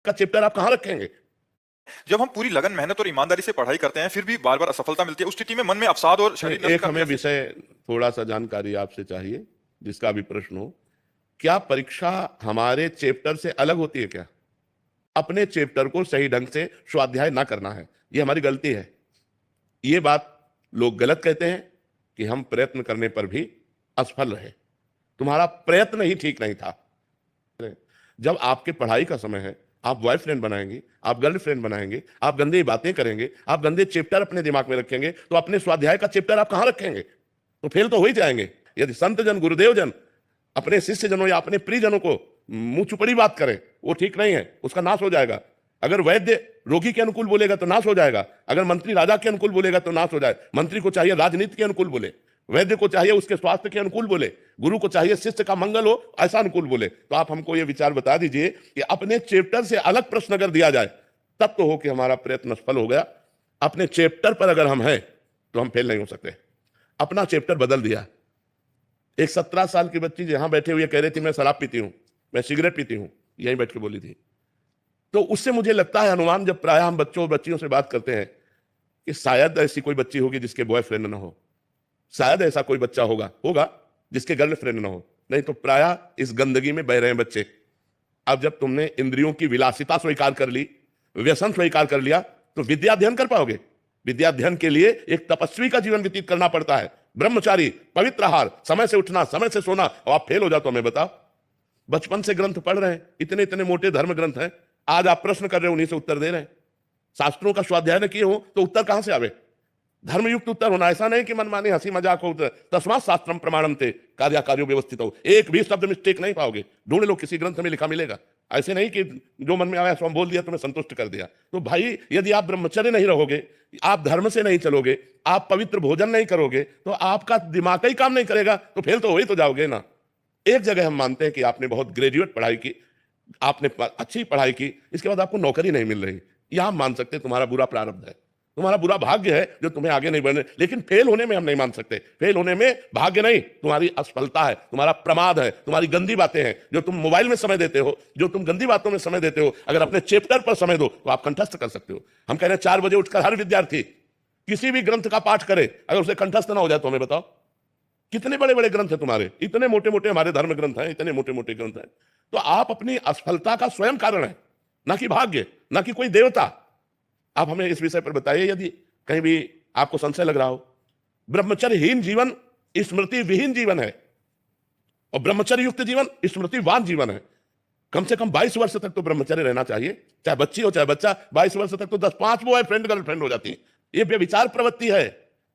का चैप्टर आप कहां रखेंगे? जब हम पूरी लगन, मेहनत और ईमानदारी से पढ़ाई करते हैं, फिर भी बार-बार असफलता मिलती है, उस स्थिति में मन में अवसाद और शारीरिक नष्ट एक का हमें कैसे। विषय थोड़ा सा जानकारी आपसे चाहिए, जिसका भी प्रश्न हो। क्या परीक्षा हमारे चैप्टर से अलग होती है क्या? अपने चैप्टर को सही ढंग से स्वाध्याय ना करना है, ये हमारी गलती है। ये बात लोग गलत कहते हैं कि हम प्रयत्न करने पर भी असफल रहे। तुम्हारा प्रयत्न ही ठीक नहीं था। जब आपके पढ़ाई का समय है, आप बॉयफ्रेंड बनाएंगे, आप गर्लफ्रेंड बनाएंगे, आप गंदी बातें करेंगे, आप गंदे चैप्टर अपने दिमाग में रखेंगे, तो अपने स्वाध्याय का चैप्टर आप कहां रखेंगे? तो फेल तो हो ही जाएंगे। यदि संत जन, गुरुदेव जन अपने शिष्य जनों या अपने प्रियजनों को मुंह चुपड़ी बात करें, वो ठीक नहीं है, उसका नाश हो जाएगा। अगर वैद्य रोगी के अनुकूल बोलेगा तो नाश हो जाएगा, अगर मंत्री राजा के अनुकूल बोलेगा तो नाश हो जाएगा। मंत्री को चाहिए राजनीति के अनुकूल बोले, वैद्य को चाहिए उसके स्वास्थ्य के अनुकूल बोले, गुरु को चाहिए शिष्य का मंगल हो ऐसा अनुकूल बोले। तो आप हमको ये विचार बता दीजिए कि अपने चैप्टर से अलग प्रश्न अगर दिया जाए तब तो हो कि हमारा प्रयत्न सफल हो गया। अपने चैप्टर पर अगर हम हैं तो हम फेल नहीं हो सकते। अपना चैप्टर बदल दिया। एक 17 साल की बच्ची यहां बैठे हुए कह रही थी मैं शराब पीती हूं, मैं सिगरेट पीती हूं, यहीं बैठ के बोली थी। तो उससे मुझे लगता है अनुमान, जब प्रायः हम बच्चों बच्चियों से बात करते हैं, कि शायद ऐसी कोई बच्ची होगी जिसके बॉयफ्रेंड ना हो, शायद ऐसा कोई बच्चा होगा जिसके गर्लफ्रेंड ना हो, नहीं तो प्रायः इस गंदगी में बह रहे हैं बच्चे। अब जब तुमने इंद्रियों की विलासिता स्वीकार कर ली, व्यसन स्वीकार कर लिया, तो विद्या अध्ययन कर पाओगे? विद्या अध्ययन के लिए एक तपस्वी का जीवन व्यतीत करना पड़ता है, ब्रह्मचारी, पवित्र आहार, समय से उठना, समय से सोना। और आप फेल हो जाओ तो हमें बताओ। बचपन से ग्रंथ पढ़ रहे हैं, इतने इतने मोटे धर्म ग्रंथ हैं, आज आप प्रश्न कर रहे हो, उन्हीं से उत्तर दे रहे हैं। शास्त्रों का स्वाध्याय न किए हो तो उत्तर कहां से आवे? धर्मयुक्त उत्तर होना, ऐसा नहीं कि मनमानी हंसी मजाक हो उत्तर। तस्मात् शास्त्रम प्रमाणम थे कार्य व्यवस्थित हो, एक भी शब्द मिस्टेक नहीं पाओगे। ढूंढ लो, किसी ग्रंथ में लिखा मिलेगा। ऐसे नहीं कि जो मन में आया सो हम बोल दिया, तुम्हें संतुष्ट कर दिया। तो भाई, यदि आप ब्रह्मचर्य नहीं रहोगे, आप धर्म से नहीं चलोगे, आप पवित्र भोजन नहीं करोगे, तो आपका दिमाग का ही काम नहीं करेगा, तो फेल तो हो ही तो जाओगे ना। एक जगह हम मानते हैं कि आपने बहुत ग्रेजुएट पढ़ाई की, आपने अच्छी पढ़ाई की, इसके बाद आपको नौकरी नहीं मिल रही, यह हम मान सकते हैं तुम्हारा बुरा प्रारब्ध है, तुम्हारा बुरा भाग्य है जो तुम्हें आगे नहीं बढ़ने। लेकिन फेल होने में हम नहीं मान सकते। फेल होने में भाग्य नहीं, तुम्हारी असफलता है, तुम्हारा प्रमाद है, तुम्हारी गंदी बातें हैं। जो तुम मोबाइल में समय देते हो, जो तुम गंदी बातों में समय देते हो, अगर अपने चैप्टर पर समय दो तो आप कंठस्थ कर सकते हो। हम कह रहे हैं 4 बजे उठकर हर विद्यार्थी किसी भी ग्रंथ का पाठ करे, अगर उसे कंठस्थ ना हो जाए तो हमें बताओ। कितने बड़े बड़े ग्रंथ हैं तुम्हारे, इतने मोटे मोटे हमारे धर्म ग्रंथ हैं, इतने मोटे मोटे ग्रंथ हैं। तो आप अपनी असफलता का स्वयं कारण है, ना कि भाग्य, ना कि कोई देवता। आप हमें इस विषय पर बताइए, यदि कहीं भी आपको संशय लग रहा हो। ब्रह्मचर्यहीन जीवन स्मृति विहीन जीवन है, और ब्रह्मचर्य युक्त जीवन स्मृतिवान जीवन है। कम से कम 22 वर्ष तक तो ब्रह्मचर्य रहना चाहिए, चाहे बच्ची हो चाहे बच्चा। 22 वर्ष तक तो 10-5 बॉयफ्रेंड गर्लफ्रेंड हो जाती है। ये व्यभिचार प्रवृत्ति है,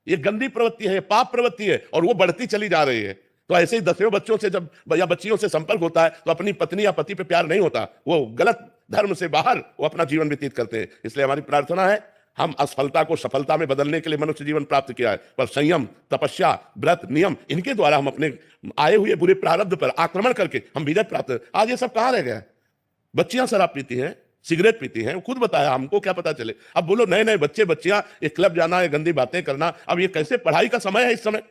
ये गंदी प्रवृत्ति है, ये पाप प्रवृत्ति है, और वो बढ़ती चली जा रही है। तो ऐसे ही 10वें बच्चों से जब या बच्चियों से संपर्क होता है तो अपनी पत्नी या पति पे प्यार नहीं होता, वो गलत धर्म से बाहर वो अपना जीवन व्यतीत करते हैं। इसलिए हमारी प्रार्थना है, हम असफलता को सफलता में बदलने के लिए मनुष्य जीवन प्राप्त किया है, पर संयम, तपस्या, व्रत, नियम, इनके द्वारा हम अपने आए हुए बुरे प्रारब्ध पर आक्रमण करके हम विजय प्राप्त। आज ये सब कहां रह गया? बच्चियां शराब पीती हैं, सिगरेट पीती हैं, खुद बताया, हमको क्या पता चले। अब बोलो नए नए बच्चे बच्चियां एक क्लब जाना है, गंदी बातें करना। अब ये कैसे? पढ़ाई का समय है इस समय।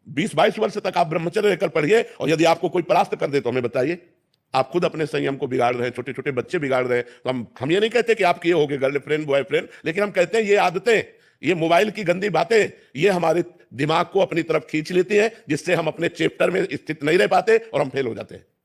20-22 वर्ष तक आप ब्रह्मचर्य लेकर पढ़िए, और यदि आपको कोई परास्त कर दे तो हमें बताइए। आप खुद अपने संयम को बिगाड़ रहे हैं, छोटे छोटे बच्चे बिगाड़ रहे हैं। तो हम ये नहीं कहते कि आप ये हो गए गर्लफ्रेंड बॉयफ्रेंड, लेकिन हम कहते हैं ये आदतें, ये मोबाइल की गंदी बातें, ये हमारे दिमाग को अपनी तरफ खींच लेती हैं, जिससे हम अपने चैप्टर में स्थित नहीं रह पाते और हम फेल हो जाते हैं।